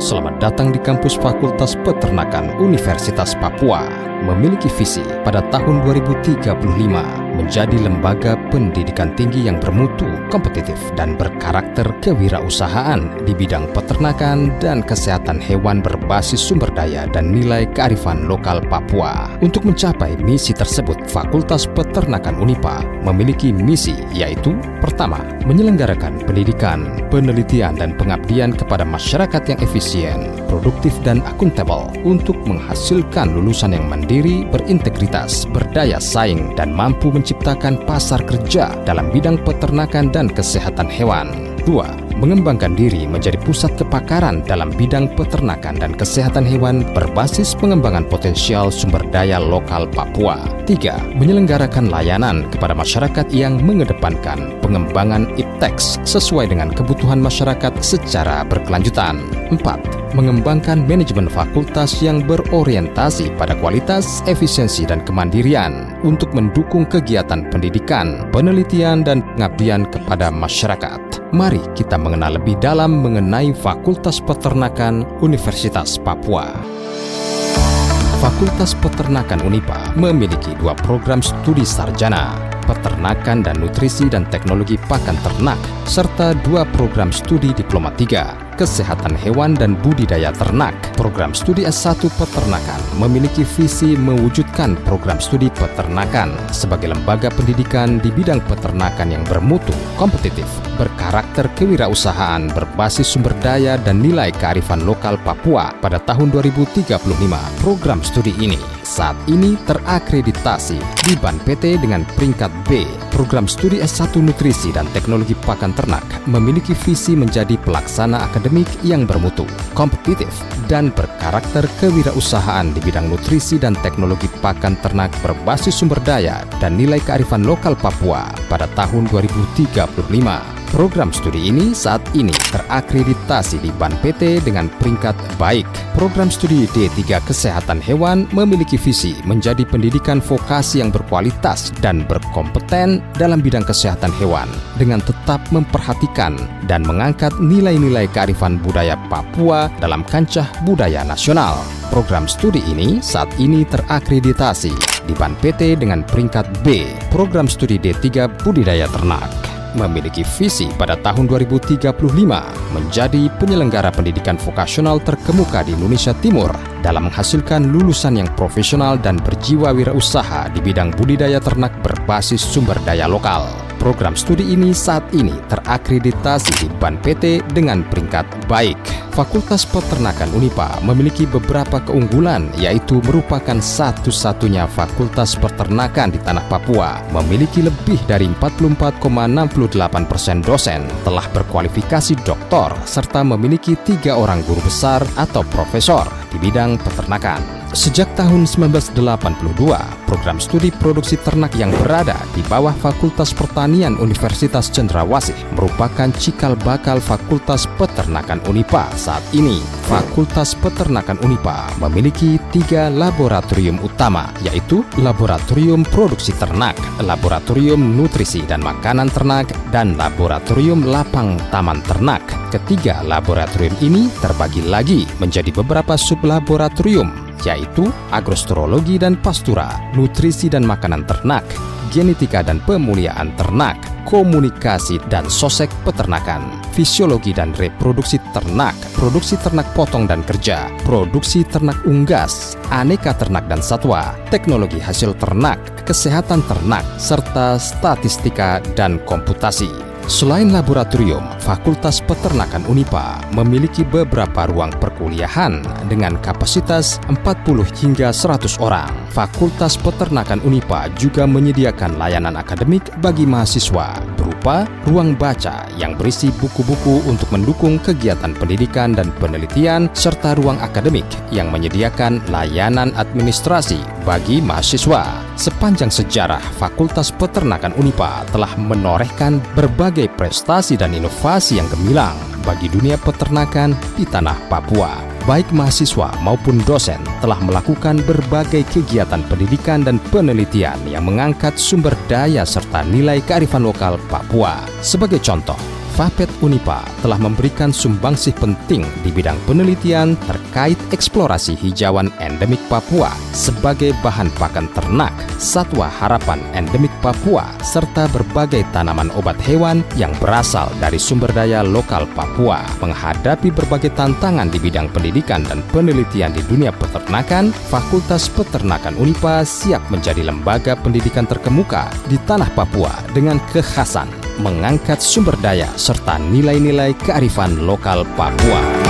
Selamat datang di kampus Fakultas Peternakan Universitas Papua. Memiliki visi pada tahun 2035 menjadi lembaga pendidikan tinggi yang bermutu, kompetitif, dan berkarakter kewirausahaan di bidang peternakan dan kesehatan hewan berbasis sumber daya dan nilai kearifan lokal Papua. Untuk mencapai misi tersebut, Fakultas Peternakan Unipa memiliki misi yaitu: pertama, menyelenggarakan pendidikan, penelitian, dan pengabdian kepada masyarakat yang efisien, produktif, dan akuntabel untuk menghasilkan lulusan yang mandiri, berintegritas, berdaya saing, dan mampu menciptakan pasar kerja dalam bidang peternakan dan kesehatan hewan. 2. Mengembangkan diri menjadi pusat kepakaran dalam bidang peternakan dan kesehatan hewan berbasis pengembangan potensial sumber daya lokal Papua. 3. Menyelenggarakan layanan kepada masyarakat yang mengedepankan pengembangan ipteks sesuai dengan kebutuhan masyarakat secara berkelanjutan. 4. Mengembangkan manajemen fakultas yang berorientasi pada kualitas, efisiensi, dan kemandirian untuk mendukung kegiatan pendidikan, penelitian, dan pengabdian kepada masyarakat. Mari kita mengenal lebih dalam mengenai Fakultas Peternakan Universitas Papua. Fakultas Peternakan Unipa memiliki 2 program studi sarjana, Peternakan dan Nutrisi dan Teknologi Pakan Ternak, serta 2 program studi Diploma 3, Kesehatan Hewan dan Budidaya Ternak. Program studi S1 Peternakan memiliki visi mewujudkan program studi peternakan sebagai lembaga pendidikan di bidang peternakan yang bermutu, kompetitif, berkarakter kewirausahaan berbasis sumber daya dan nilai kearifan lokal Papua pada tahun 2035. Program studi ini saat ini terakreditasi di BAN PT dengan peringkat B. Program studi S1 Nutrisi dan Teknologi Pakan Ternak memiliki visi menjadi pelaksana akademik yang bermutu, kompetitif, dan berkarakter kewirausahaan di bidang nutrisi dan teknologi pakan ternak berbasis sumber daya dan nilai kearifan lokal Papua pada tahun 2035. Program studi ini saat ini terakreditasi di BAN PT dengan peringkat baik. Program studi D3 Kesehatan Hewan memiliki visi menjadi pendidikan vokasi yang berkualitas dan berkompeten dalam bidang kesehatan hewan dengan tetap memperhatikan dan mengangkat nilai-nilai kearifan budaya Papua dalam kancah budaya nasional. Program studi ini saat ini terakreditasi di BAN PT dengan peringkat B. Program studi D3 Budidaya Ternak memiliki visi pada tahun 2035 menjadi penyelenggara pendidikan vokasional terkemuka di Indonesia Timur dalam menghasilkan lulusan yang profesional dan berjiwa wirausaha di bidang budidaya ternak berbasis sumber daya lokal. Program studi ini saat ini terakreditasi di BAN PT dengan peringkat baik. Fakultas Peternakan Unipa memiliki beberapa keunggulan, yaitu merupakan satu-satunya fakultas peternakan di tanah Papua, memiliki lebih dari 44,68% dosen telah berkualifikasi doktor, serta memiliki 3 orang guru besar atau profesor di bidang peternakan. Sejak tahun 1982, program studi produksi ternak yang berada di bawah Fakultas Pertanian Universitas Cendrawasih merupakan cikal bakal Fakultas Peternakan Unipa saat ini. Fakultas Peternakan Unipa memiliki 3 laboratorium utama, yaitu Laboratorium Produksi Ternak, Laboratorium Nutrisi dan Makanan Ternak, dan Laboratorium Lapang Taman Ternak. Ketiga laboratorium ini terbagi lagi menjadi beberapa sublaboratorium, yaitu agrostrologi dan pastura, nutrisi dan makanan ternak, genetika dan pemuliaan ternak, komunikasi dan sosek peternakan, fisiologi dan reproduksi ternak, produksi ternak potong dan kerja, produksi ternak unggas, aneka ternak dan satwa, teknologi hasil ternak, kesehatan ternak, serta statistika dan komputasi. Selain laboratorium, Fakultas Peternakan Unipa memiliki beberapa ruang perkuliahan dengan kapasitas 40 hingga 100 orang. Fakultas Peternakan Unipa juga menyediakan layanan akademik bagi mahasiswa berupa ruang baca yang berisi buku-buku untuk mendukung kegiatan pendidikan dan penelitian, serta ruang akademik yang menyediakan layanan administrasi bagi mahasiswa. Sepanjang sejarah, Fakultas Peternakan Unipa telah menorehkan berbagai prestasi dan inovasi yang gemilang bagi dunia peternakan di tanah Papua. Baik mahasiswa maupun dosen telah melakukan berbagai kegiatan pendidikan dan penelitian yang mengangkat sumber daya serta nilai kearifan lokal Papua. Sebagai contoh, FAPET Unipa telah memberikan sumbangsih penting di bidang penelitian terkait eksplorasi hijauan endemik Papua sebagai bahan pakan ternak, satwa harapan endemik Papua, serta berbagai tanaman obat hewan yang berasal dari sumber daya lokal Papua. Menghadapi berbagai tantangan di bidang pendidikan dan penelitian di dunia peternakan, Fakultas Peternakan Unipa siap menjadi lembaga pendidikan terkemuka di tanah Papua dengan kekhasan mengangkat sumber daya serta nilai-nilai kearifan lokal Papua.